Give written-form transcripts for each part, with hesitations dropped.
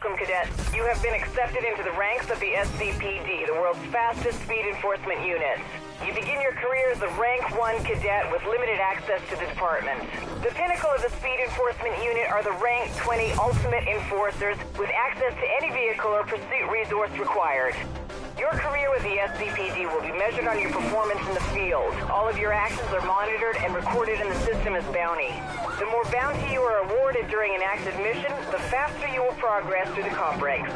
Welcome, Cadet. You have been accepted into the ranks of the SCPD, the world's fastest speed enforcement unit. You begin your career as a Rank 1 Cadet with limited access to the department. The pinnacle of the speed enforcement unit are the Rank 20 Ultimate Enforcers with access to any vehicle or pursuit resource required. Your career with the SCPD will be measured on your performance in the field. All of your actions are monitored and recorded in the system as bounty. The more bounty you are awarded during an active mission, the faster you will progress through the comp ranks.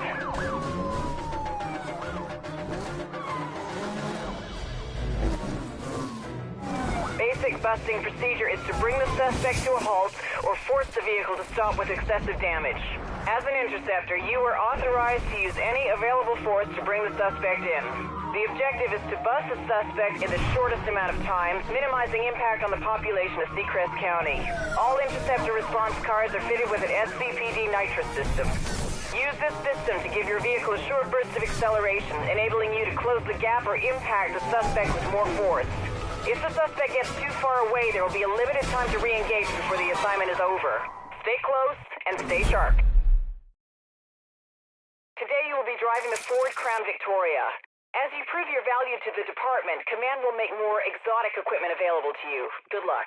Basic busting procedure is to bring the suspect to a halt or force the vehicle to stop with excessive damage. As an interceptor, you are authorized to use any available force to bring the suspect in. The objective is to bust the suspect in the shortest amount of time, minimizing impact on the population of Seacrest County. All interceptor response cars are fitted with an SCPD nitrous system. Use this system to give your vehicle a short burst of acceleration, enabling you to close the gap or impact the suspect with more force. If the suspect gets too far away, there will be a limited time to re-engage before the assignment is over. Stay close and stay sharp. Today you will be driving the Ford Crown Victoria. As you prove your value to the department, Command will make more exotic equipment available to you. Good luck.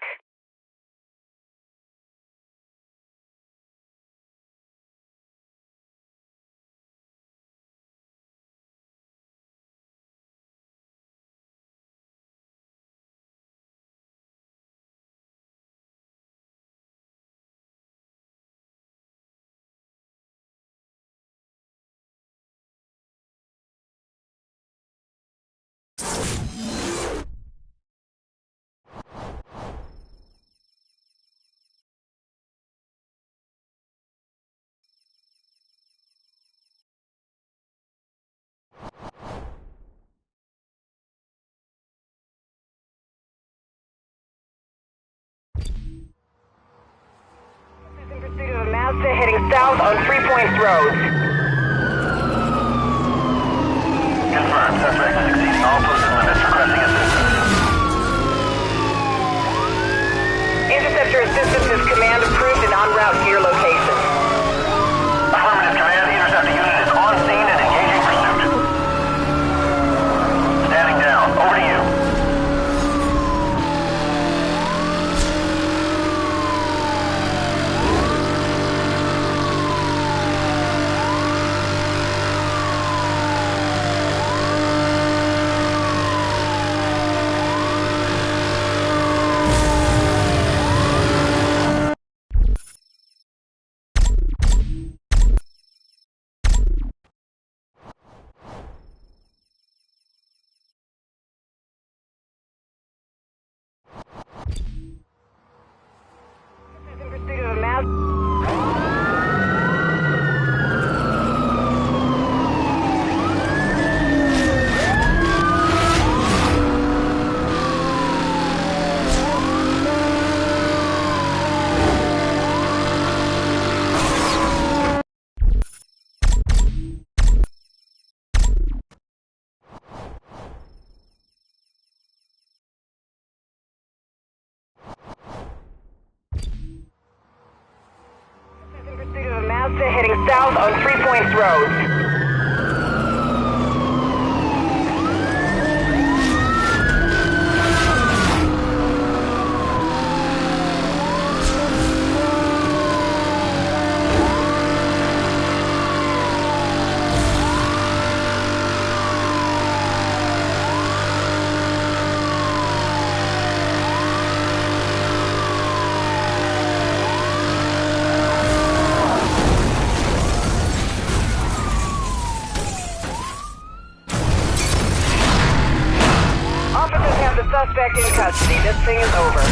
Mazda heading south on 3 Points Road. Confirmed. Suspect is exceeding all posted limits. Requesting assistance. Interceptor assistance is command approved and en route to your location. Affirmative, command. Interceptor unit is on scene and engaging pursuit. Standing down. Over to you. In pursuit of a Mazda. Mazda heading south on 3 Points Road. Suspect in custody. This thing is over.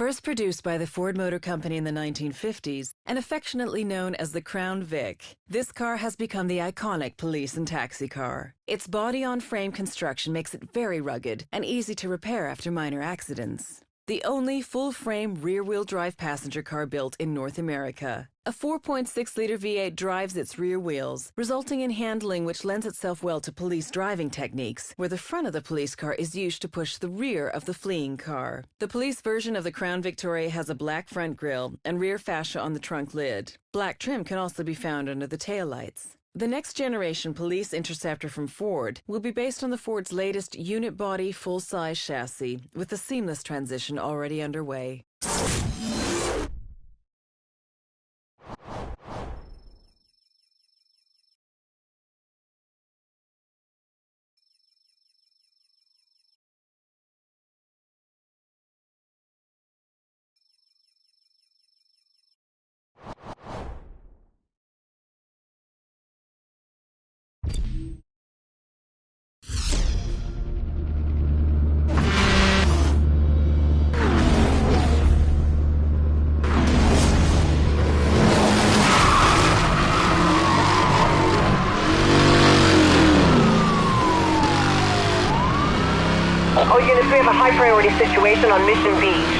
First produced by the Ford Motor Company in the 1950s and affectionately known as the Crown Vic, this car has become the iconic police and taxi car. Its body-on-frame construction makes it very rugged and easy to repair after minor accidents. The only full-frame rear-wheel drive passenger car built in North America. A 4.6-liter V8 drives its rear wheels, resulting in handling which lends itself well to police driving techniques, where the front of the police car is used to push the rear of the fleeing car. The police version of the Crown Victoria has a black front grille and rear fascia on the trunk lid. Black trim can also be found under the taillights. The next generation police Interceptor from Ford will be based on the Ford's latest unit body full-size chassis, with the seamless transition already underway. All units, we have a high priority situation on Mission Beach.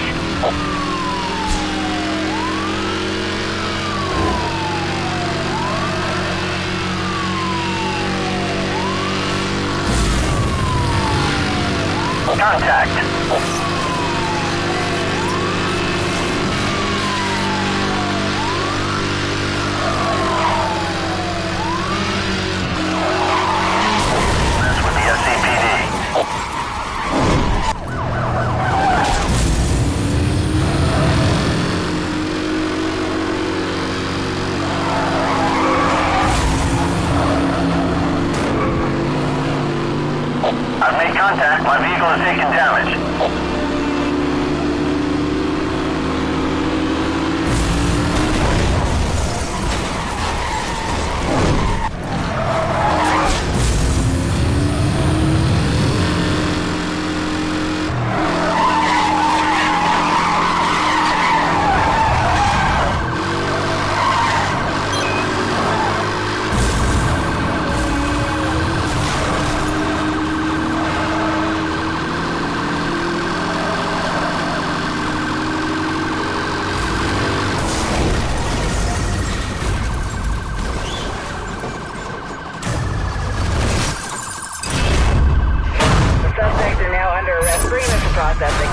Contact. That's with the SCPD. I've made contact. My vehicle has taken damage. Processing.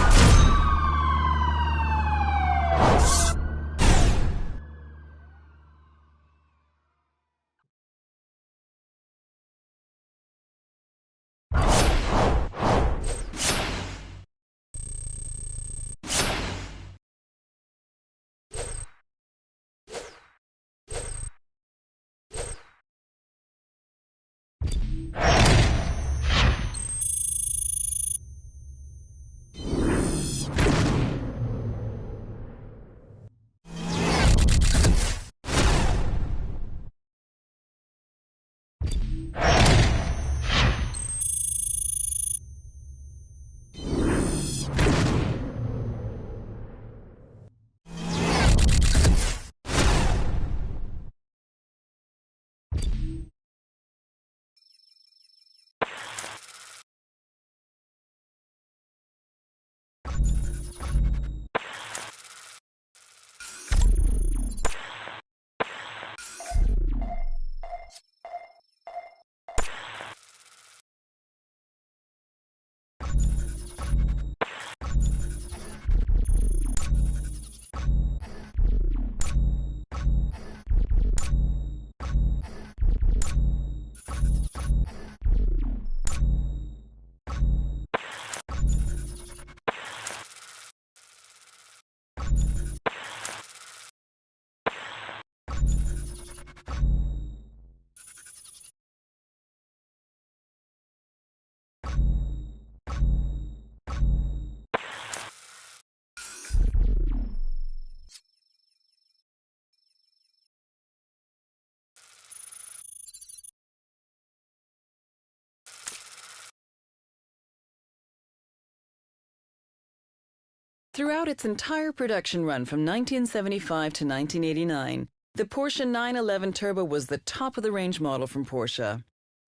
Throughout its entire production run from 1975 to 1989, the Porsche 911 Turbo was the top-of-the-range model from Porsche.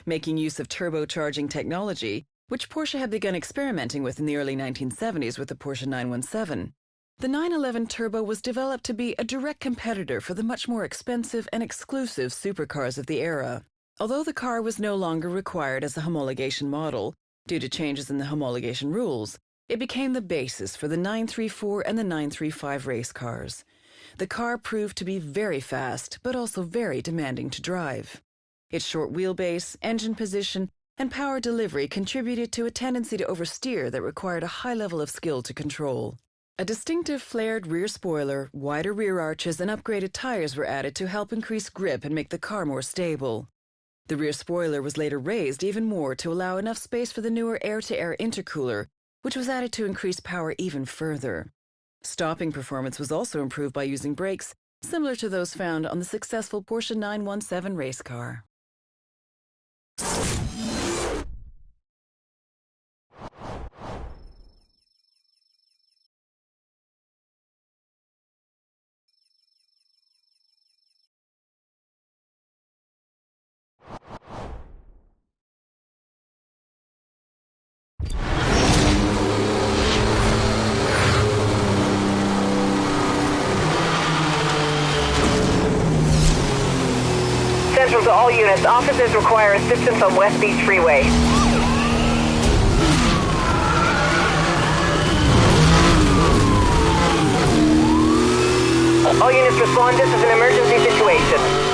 Making use of turbocharging technology, which Porsche had begun experimenting with in the early 1970s with the Porsche 917, the 911 Turbo was developed to be a direct competitor for the much more expensive and exclusive supercars of the era. Although the car was no longer required as a homologation model, due to changes in the homologation rules, it became the basis for the 934 and the 935 race cars. The car proved to be very fast, but also very demanding to drive. Its short wheelbase, engine position, and power delivery contributed to a tendency to oversteer that required a high level of skill to control. A distinctive flared rear spoiler, wider rear arches, and upgraded tires were added to help increase grip and make the car more stable. The rear spoiler was later raised even more to allow enough space for the newer air-to-air intercooler, which was added to increase power even further. Stopping performance was also improved by using brakes similar to those found on the successful Porsche 917 race car. Central to all units, officers require assistance on West Beach Freeway. All units respond, this is an emergency situation.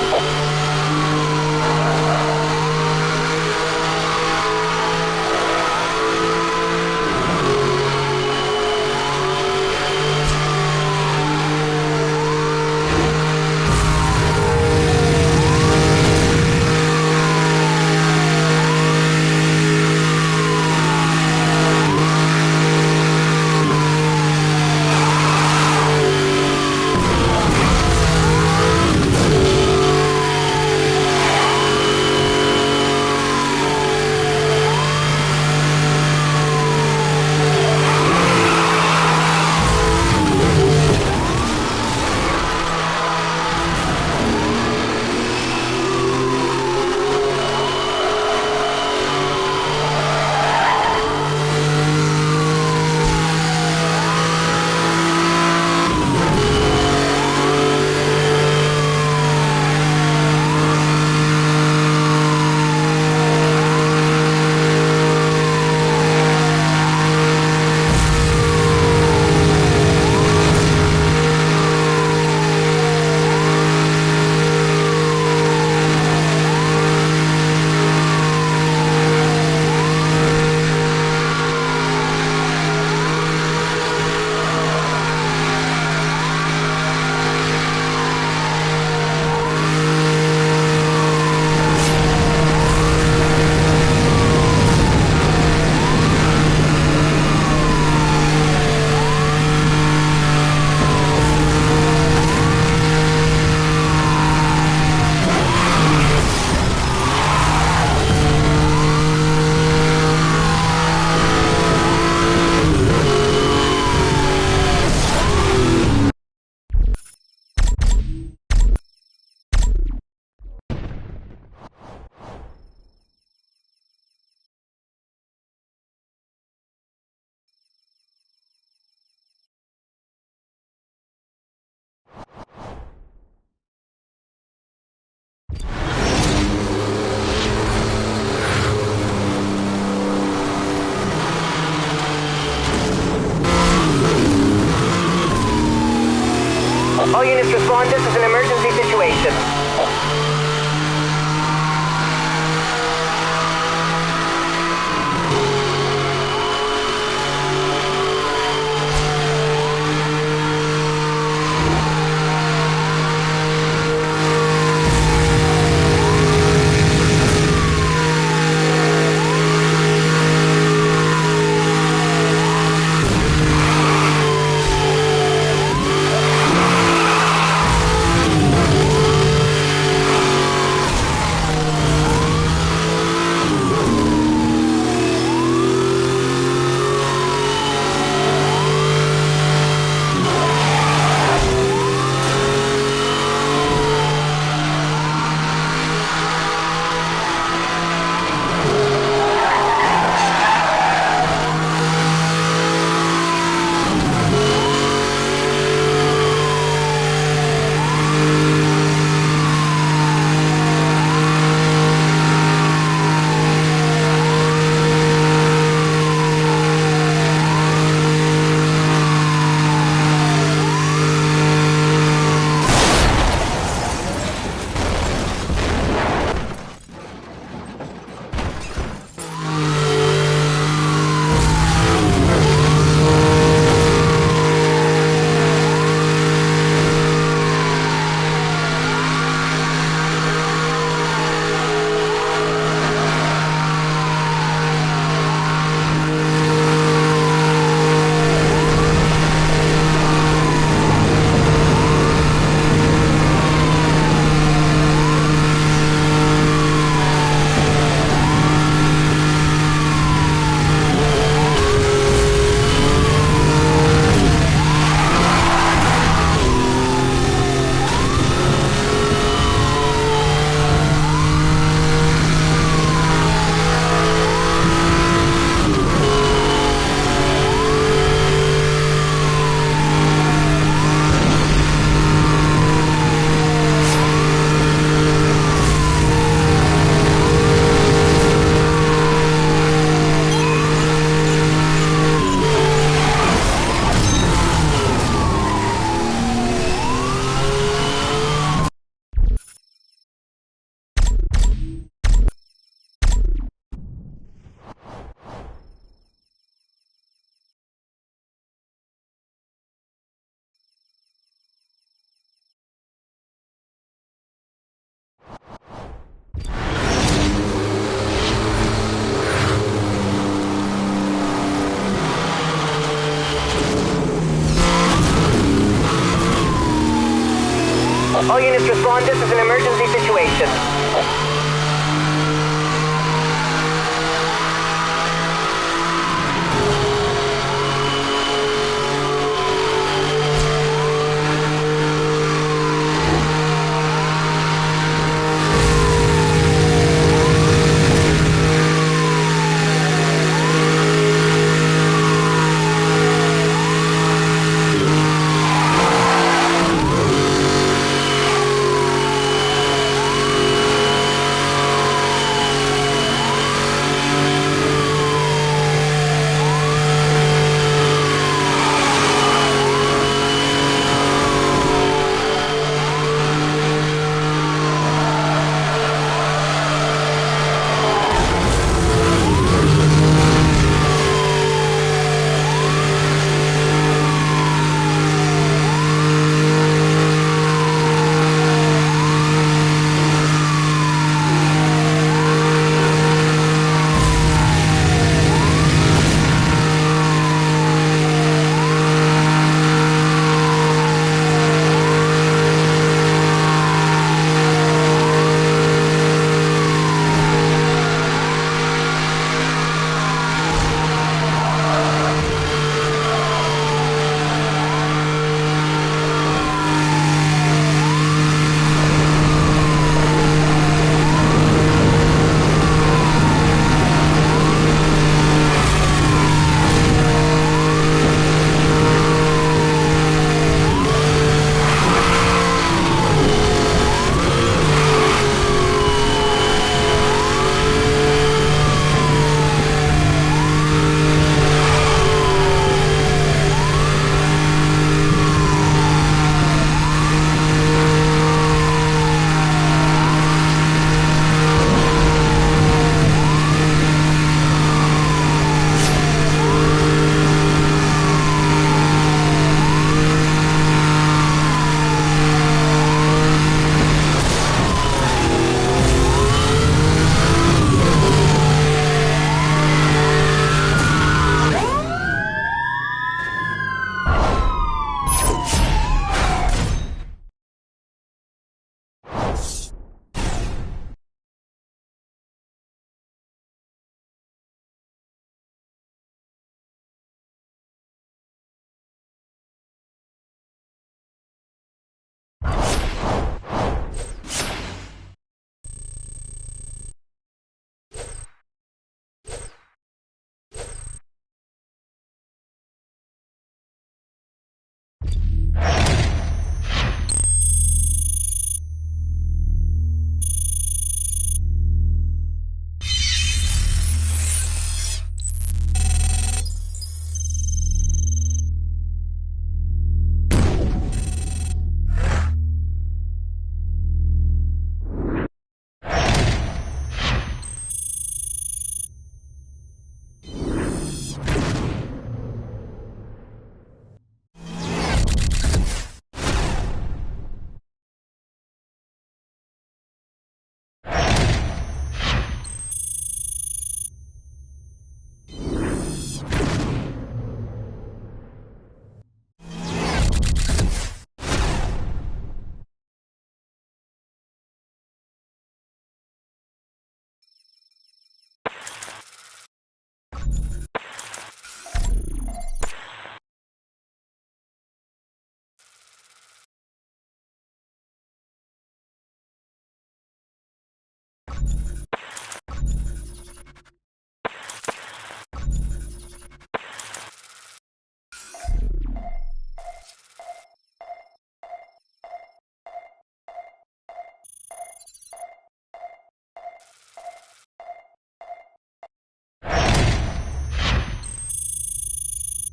This is an emergency situation.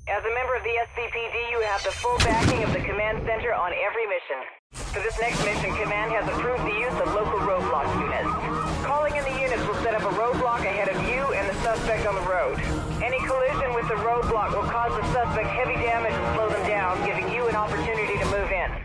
As a member of the SCPD, you have the full backing of the command center on every mission. For this next mission, command has approved the use of local roadblock units. Calling in the units will set up a roadblock ahead of you and the suspect on the road. Any collision with the roadblock will cause the suspect heavy damage and slow them down, giving you an opportunity to move in.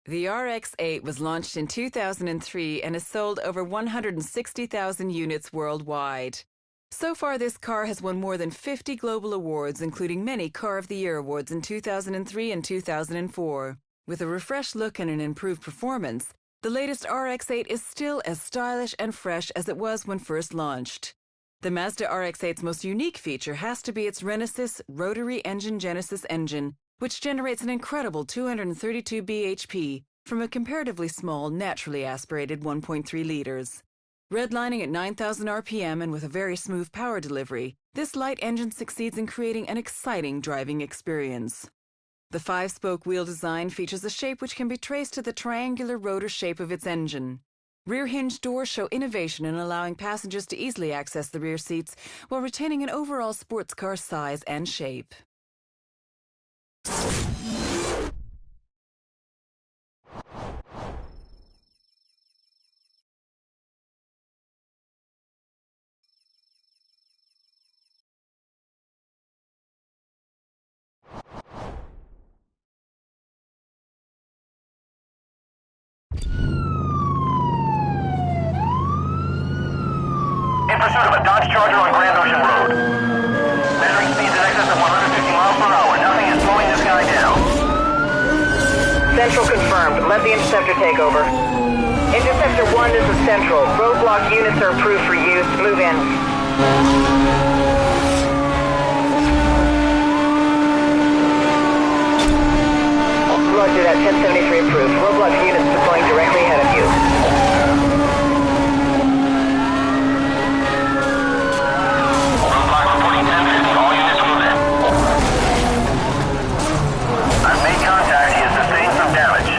The RX-8 was launched in 2003 and has sold over 160,000 units worldwide. So far, this car has won more than 50 global awards, including many Car of the Year awards in 2003 and 2004. With a refreshed look and an improved performance, the latest RX-8 is still as stylish and fresh as it was when first launched. The Mazda RX-8's most unique feature has to be its Renesys rotary engine Genesis engine, which generates an incredible 232 bhp from a comparatively small, naturally aspirated 1.3 liters. Redlining at 9,000 RPM and with a very smooth power delivery, this light engine succeeds in creating an exciting driving experience. The 5-spoke wheel design features a shape which can be traced to the triangular rotor shape of its engine. Rear hinge doors show innovation in allowing passengers to easily access the rear seats while retaining an overall sports car size and shape. In pursuit of a Dodge Charger on Grand Ocean Road. Measuring speeds in excess of 150 miles per hour. Nothing is slowing this guy down. Central confirmed. Let the interceptor take over. Interceptor 1, this is Central. Roadblock units are approved for use. Move in. Roger that. 1073 approved. Roadblock units deploying directly ahead of you. Roadblock reporting 1050. All units move in. I've made contact. He has sustained some damage.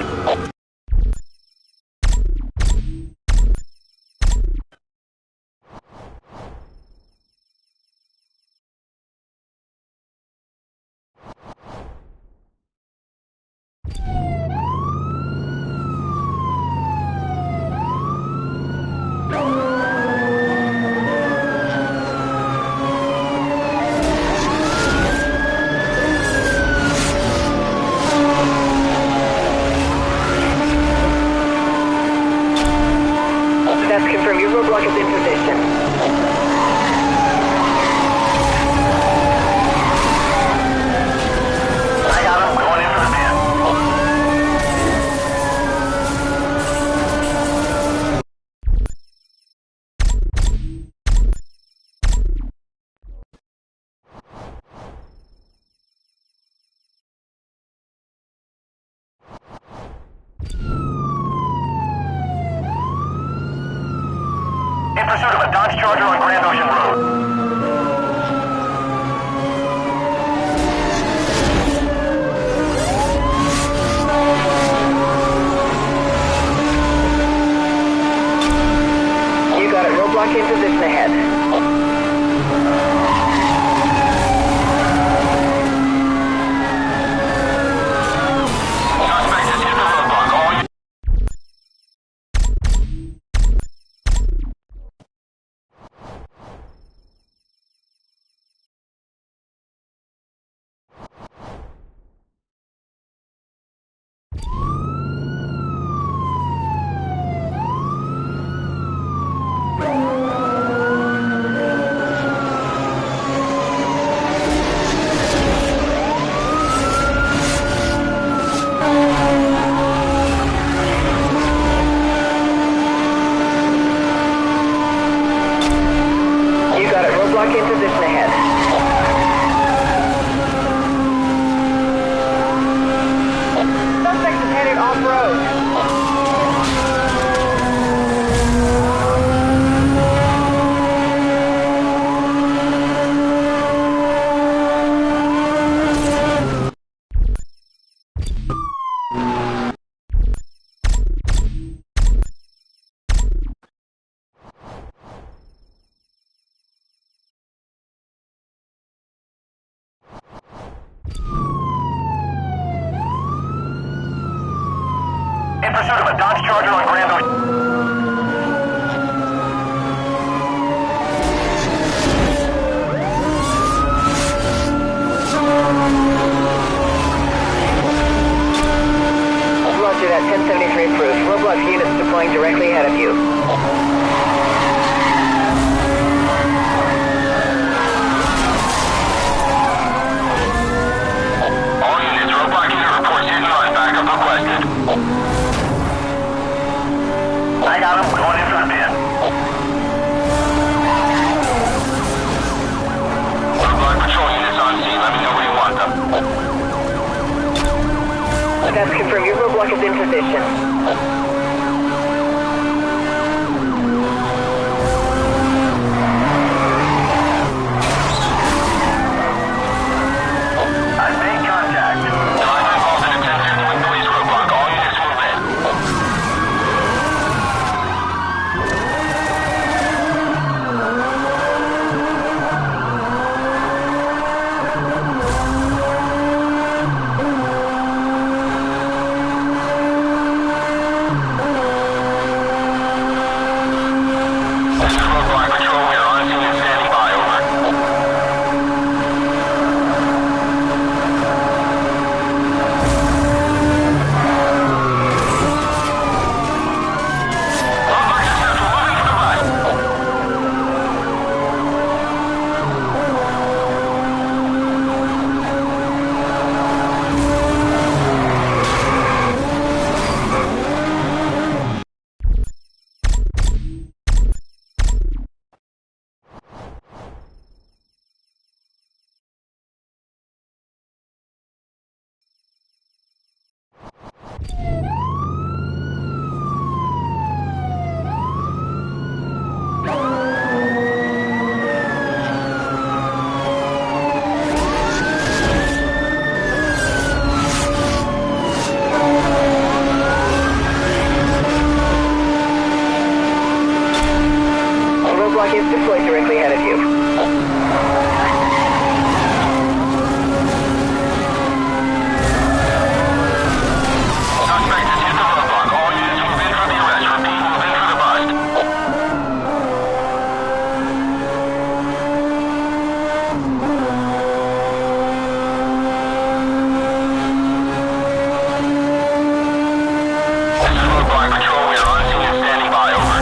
That's confirmed. Your roadblock is in position. I got him. Going in for the pin. In pursuit of a Dodge Charger on Grand Ocean Road. You got it. Roadblock in position ahead. Suspect has hit the roadblock. All units. You got it. Roadblock in position ahead. Suspect is headed off-road. In pursuit of a Dodge Charger on Grand Ocean. Roger that. 173 approved. Roadblock units deploying directly ahead of you. All units, roadblock unit reports hit and run. Backup requested. I got him. Going in for the pin. Roadblock patrol units on scene. Let me know where you want them. That's confirmed. Your roadblock is in position. I've made contact. Driver involved in a 1051 police roadblock. All units move in. This is roadblock patrol. We are on scene and standing by. Over. Roadblock successful. Moving to the right. Roadblock is deployed directly ahead of you. Suspect has hit the roadblock. All units move in for the arrest. Repeat, move in for the bust. This is roadblock patrol. We are on scene and standing by. Over.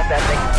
processing.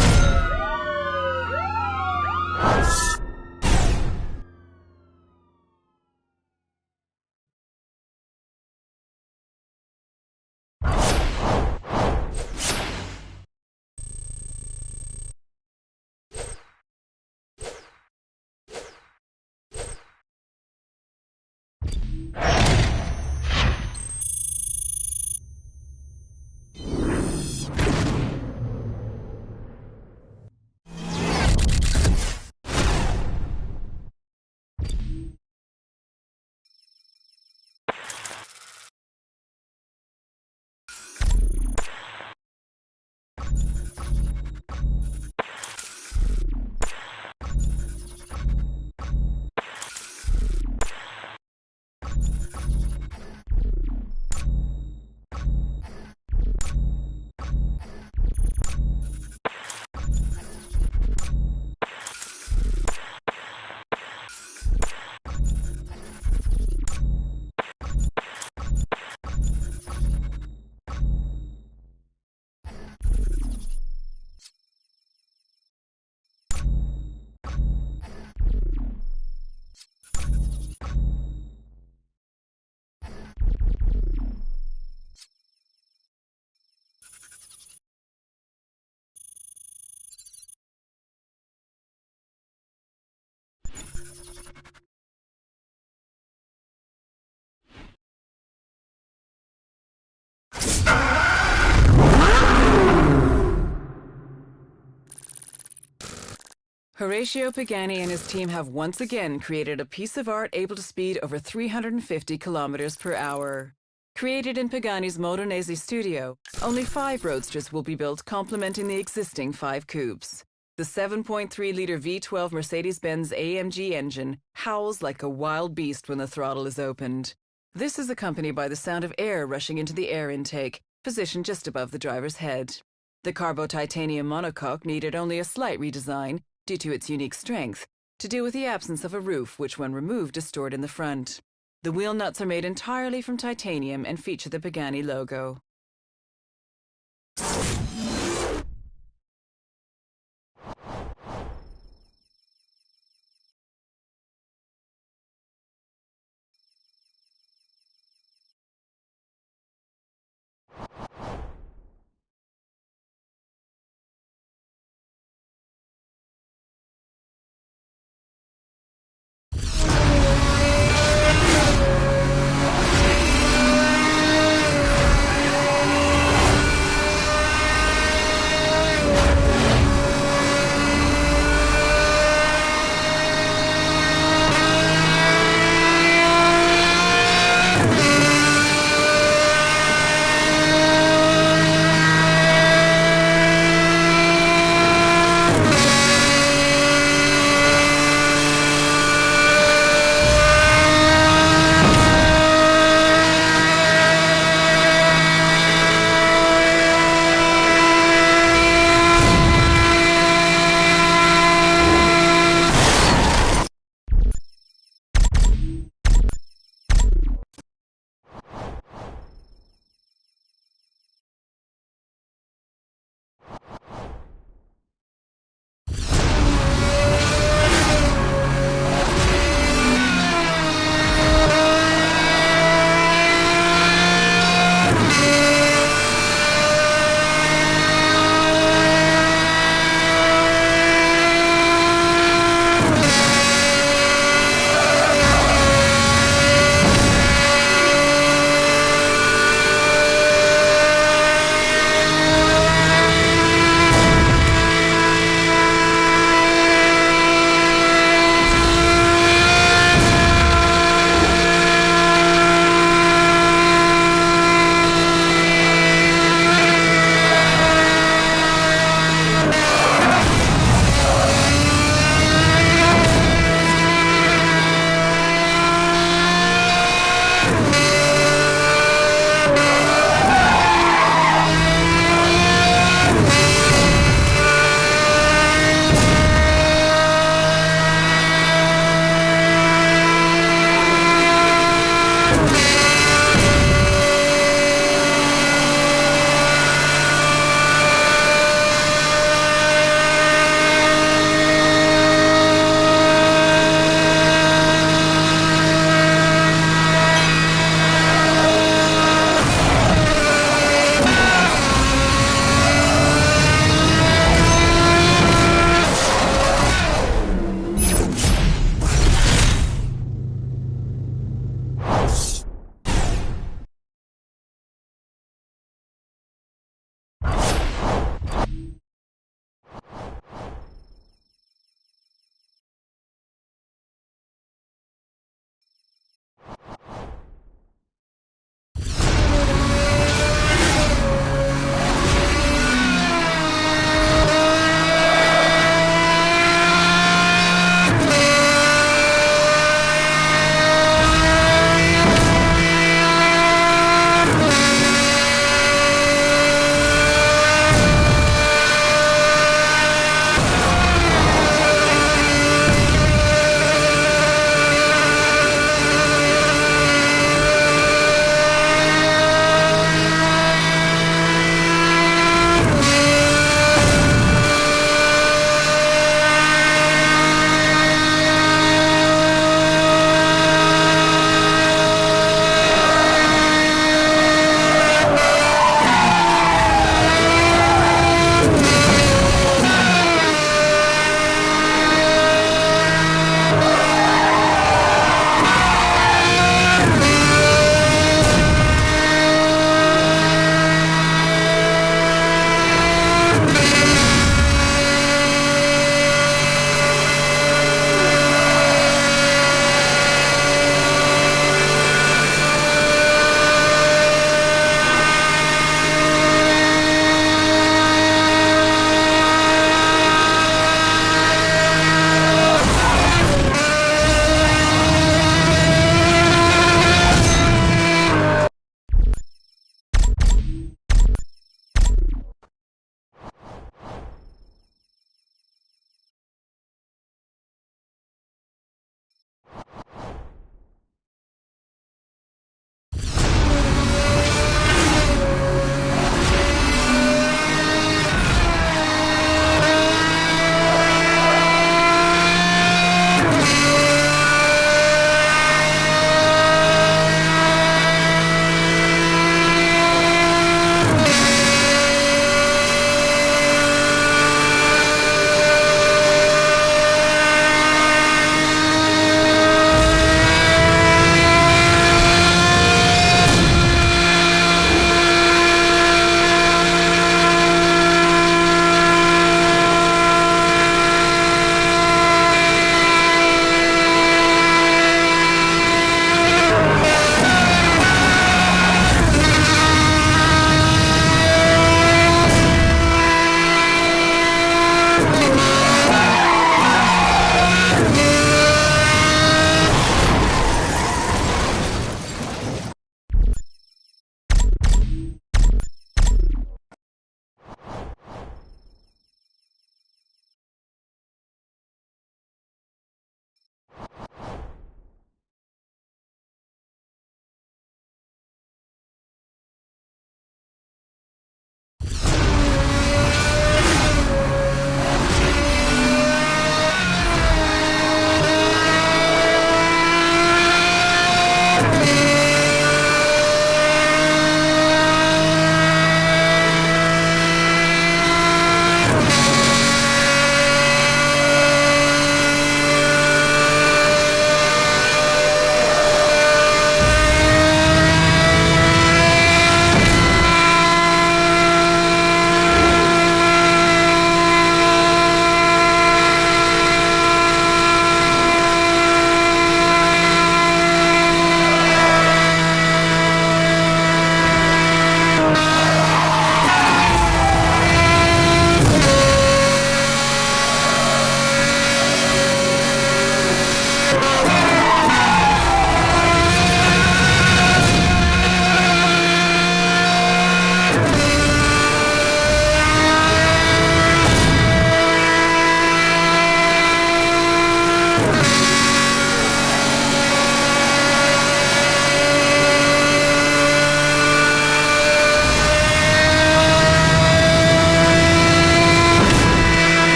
Horatio Pagani and his team have once again created a piece of art able to speed over 350 kilometers per hour. Created in Pagani's Modenese studio, only 5 roadsters will be built complementing the existing 5 coupes. The 7.3-liter V12 Mercedes-Benz AMG engine howls like a wild beast when the throttle is opened. This is accompanied by the sound of air rushing into the air intake, positioned just above the driver's head. The Carbo titanium monocoque needed only a slight redesign, due to its unique strength, to deal with the absence of a roof which when removed is stored in the front. The wheel nuts are made entirely from titanium and feature the Pagani logo.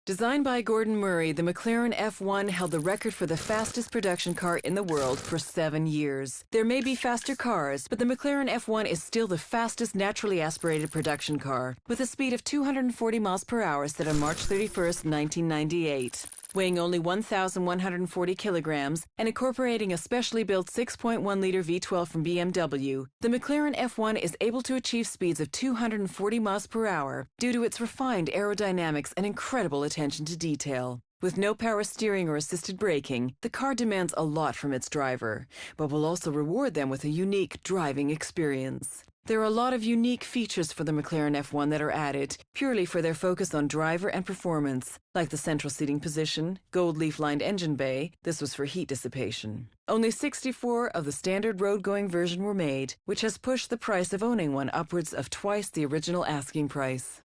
Designed by Gordon Murray, the McLaren F1 held the record for the fastest production car in the world for 7 years. There may be faster cars, but the McLaren F1 is still the fastest naturally aspirated production car, with a speed of 240 miles per hour set on March 31st, 1998. Weighing only 1,140 kilograms and incorporating a specially built 6.1-liter V12 from BMW, the McLaren F1 is able to achieve speeds of 240 miles per hour due to its refined aerodynamics and incredible attention to detail. With no power steering or assisted braking, the car demands a lot from its driver, but will also reward them with a unique driving experience. There are a lot of unique features for the McLaren F1 that are added purely for their focus on driver and performance, like the central seating position, gold leaf-lined engine bay. This was for heat dissipation. Only 64 of the standard road-going version were made, which has pushed the price of owning one upwards of twice the original asking price.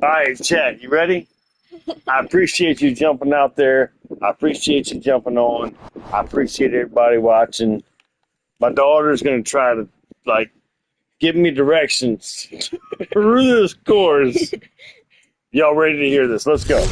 All right, Chad, you ready? I appreciate you jumping out there. I appreciate you jumping on. I appreciate everybody watching. My daughter's going to try to, like, give me directions through this course. Y'all ready to hear this? Let's go.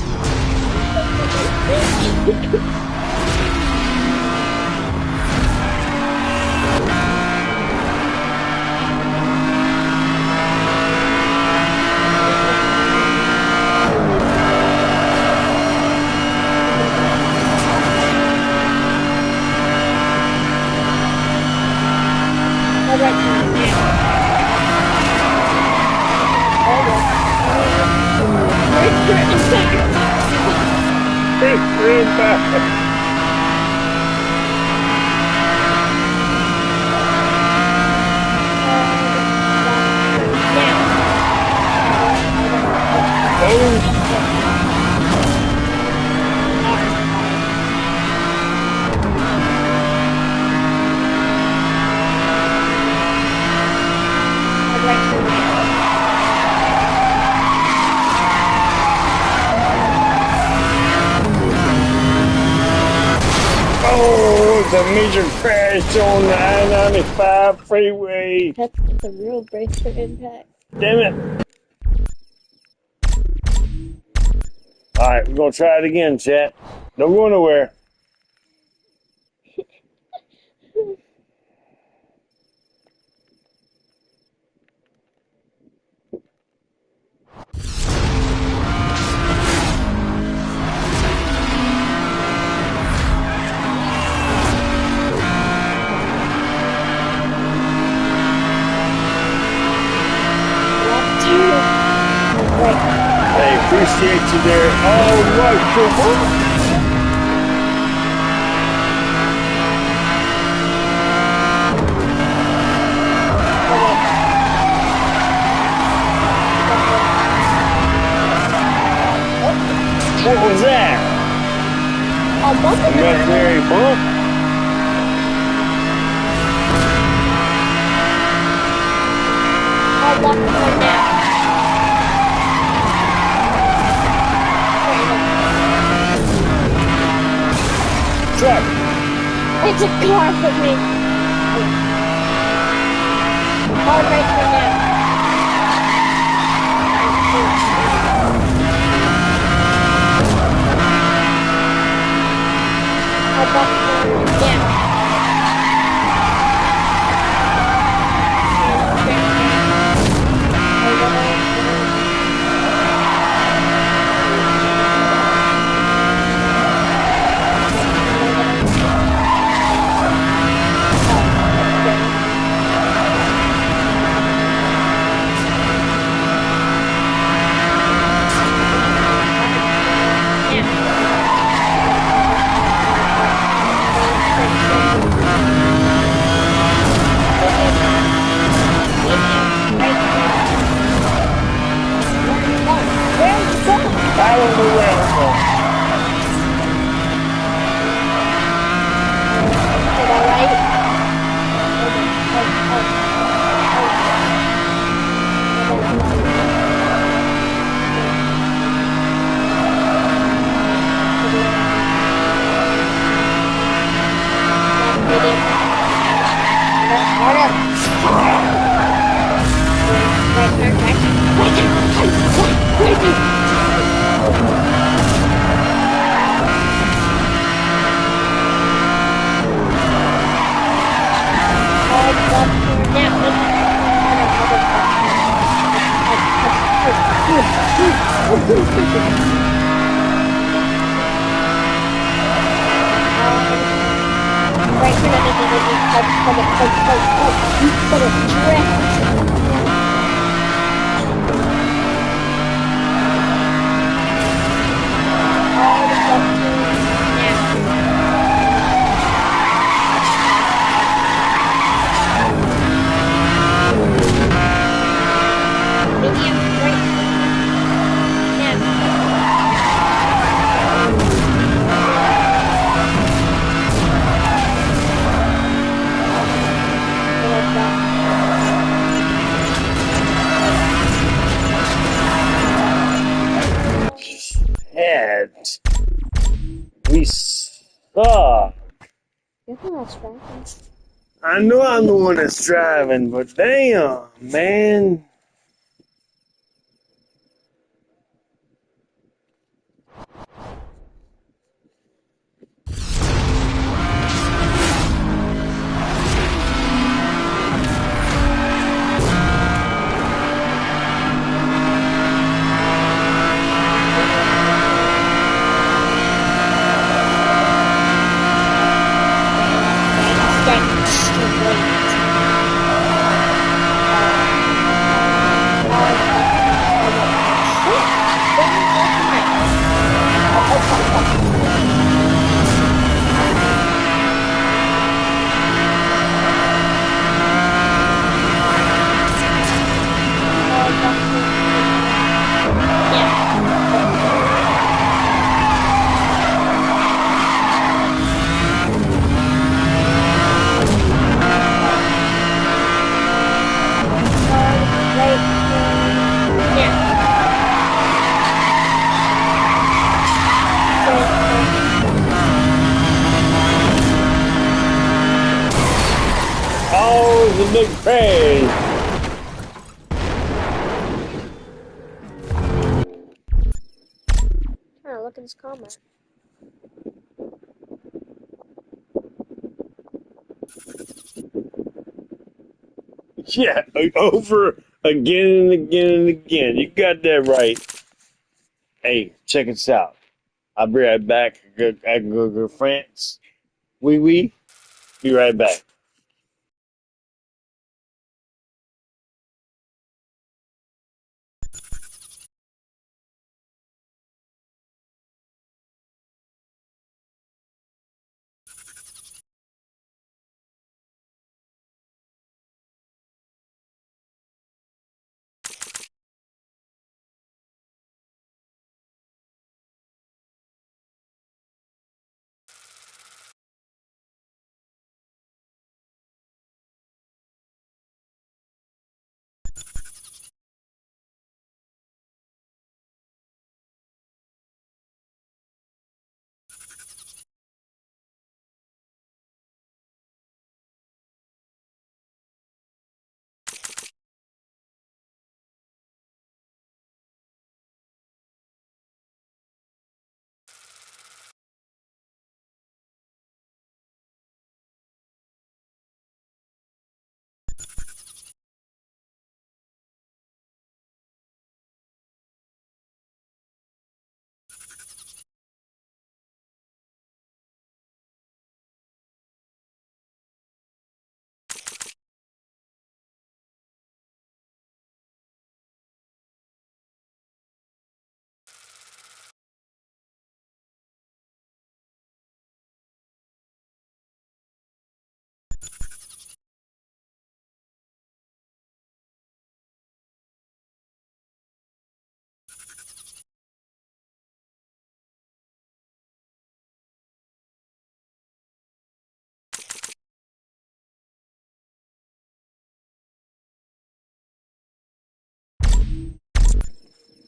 Oh, it's a major crash on the I-95 freeway. That's a real brace for impact. Damn it. All right, we're going to try it again, chat. Don't go nowhere. Hey, appreciate you there. All right, cool. What was that? A bump? Imaginary bump? I'll walk right now. Truck. It's a car for me. Hard right for now. I'll walk down. I don't know where I'm going. suck. You're the one that's driving. I know I'm the one that's driving, but damn, man. Oh, it's a big crash. Oh, look at this comment. Yeah, over again and again and again. You got that right. Hey, check us out. I'll be right back. I go to France. Oui. Be right back.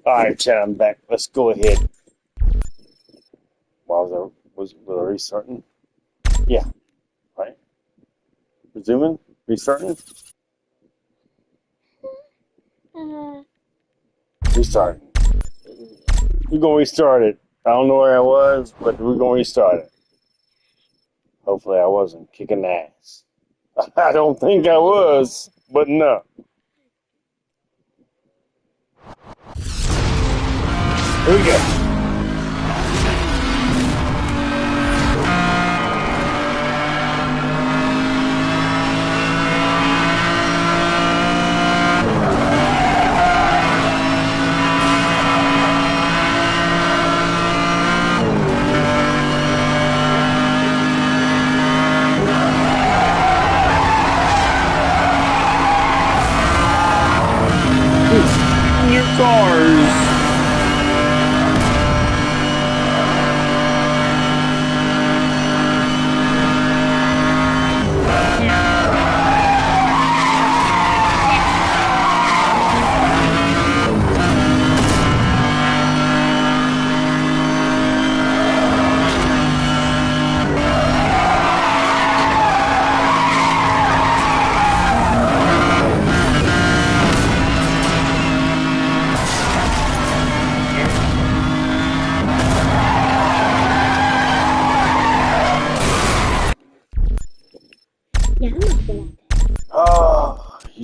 All right, Chad, I'm back. Let's go ahead. Was I restarting? Yeah, right. Resuming? Restarting? Restarting. We're gonna restart it. I don't know where I was, but we're gonna restart it. Hopefully I wasn't kicking ass. I don't think I was, but no. Here we go. New cars.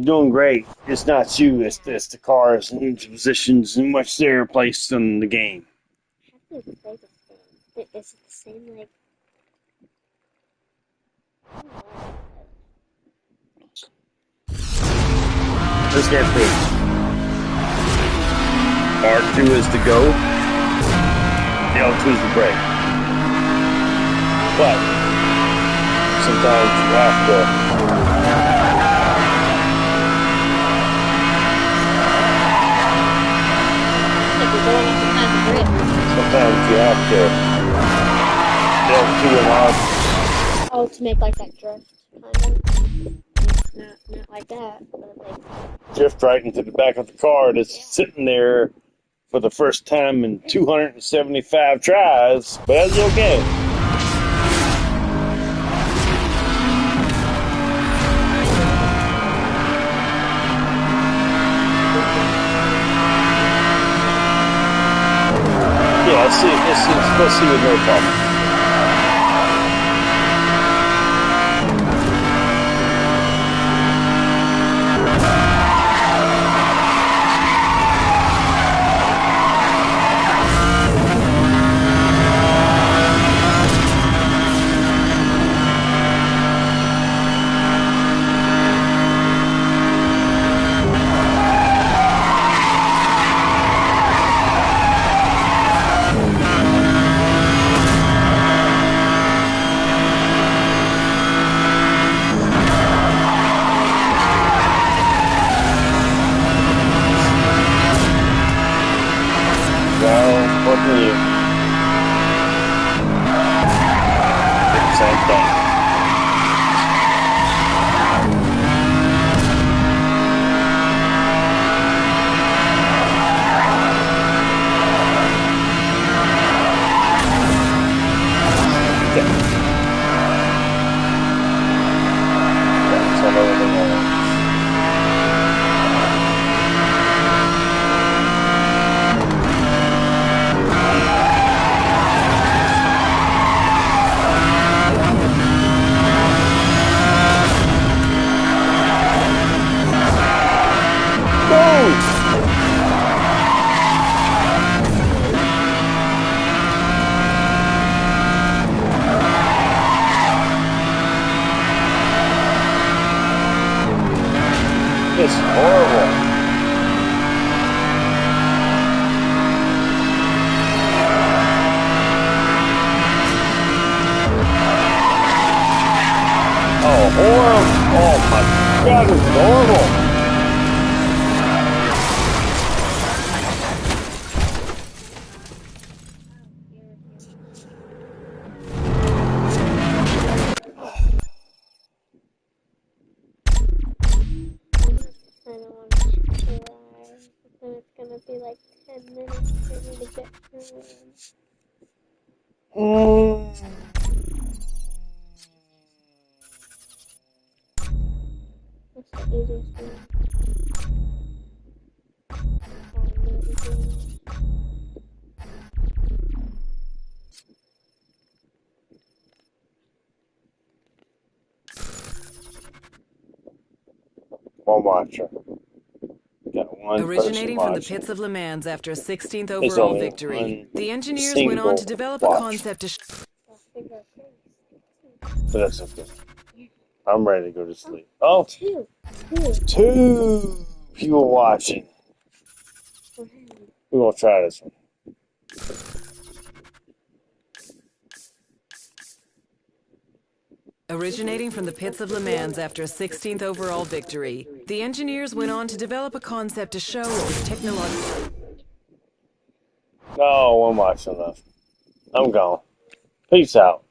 You're doing great. It's not you. It's the cars and the positions in which they're placed in the game. How do you play this game? Is it the same, like... I don't know. Let's get this. R2 is to go. L2 is to brake. But sometimes you have to. Like we're going off the kind of grid. Sometimes you have to. L2 and R2. Oh, to make like that drift, kind of. Not like that, but like... Drift right into the back of the car that's sitting there for the first time in 275 tries, but that's okay. Yeah, let's see with no problem. Well, what do you? Same thing. That's all over the world. It's horrible. Oh, horrible. Oh my God, it's horrible. I don't want to try, but then it's gonna be like 10 minutes for me to get home. What's the easiest one? One watcher. Got one Originating person from the watching. pits of Le Mans after a 16th There's overall only victory, one the engineers went on to single develop a watch. concept to I'll figure out But that's okay. I'm ready to go to sleep. Oh, two. two people watching. We're gonna try this one. Originating from the pits of Le Mans after a 16th overall victory, the engineers went on to develop a concept to show what was technological. No, one watch enough. I'm gone. Peace out.